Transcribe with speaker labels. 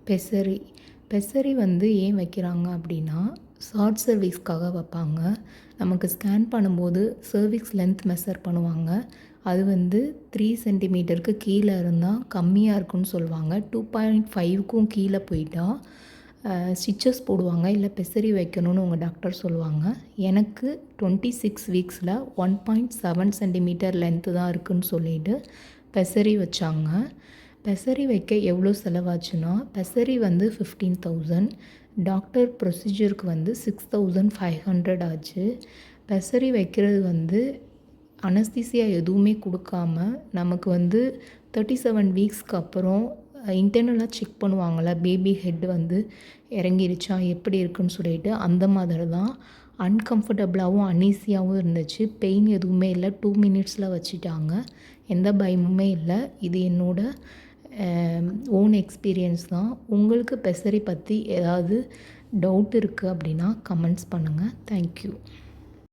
Speaker 1: பெசரி பெசரி வந்து ஏன் வைக்கிறாங்க அப்படின்னா, ஷார்ட் சர்வீஸ்க்காக வைப்பாங்க. நமக்கு ஸ்கேன் பண்ணும்போது சர்விக்ஸ் லென்த் மெஷர் பண்ணுவாங்க. அது வந்து 3 சென்டிமீட்டருக்கு கீழே இருந்தால் கம்மியாக இருக்குன்னு சொல்லுவாங்க. 2.5க்கும் கீழே போயிட்டா ஸ்டிச்சஸ் போடுவாங்க. இல்லை பெசரி வைக்கணும்னு உங்கள் டாக்டர் சொல்லுவாங்க. எனக்கு 26 வீக்ஸில் 1.7 சென்டிமீட்டர் லென்த்து தான் இருக்குதுன்னு சொல்லிட்டு பெசரி வச்சாங்க. பெசரி வைக்க எவ்வளோ செலவாச்சுன்னா, பெசரி வந்து 15,000, டாக்டர் ப்ரொசீஜருக்கு வந்து 6,500 ஆச்சு. பெசரி வைக்கிறது வந்து அனஸ்தீசியா எதுவுமே கொடுக்காம நமக்கு வந்து 37 வீக்ஸ்க்கு அப்புறம் இன்டர்னலாக செக் பண்ணுவாங்கள்ல, பேபி ஹெட் வந்து இறங்கிருச்சா எப்படி இருக்குன்னு சொல்லிட்டு, அந்த மாதிரி தான். அன்கம்ஃபர்டபுளாகவும் அன்ஈஸியாகவும் இருந்துச்சு. பெயின் எதுவுமே இல்லை. 2 மினிட்ஸில் வச்சுட்டாங்க. எந்த பயமுமே இல்லை. இது என்னோட ஓன் எக்ஸ்பீரியன்ஸ் தான். உங்களுக்கு பெசரி பற்றி ஏதாவது டவுட் இருக்குது அப்படின்னா கமெண்ட்ஸ் பண்ணுங்கள். தேங்க்யூ.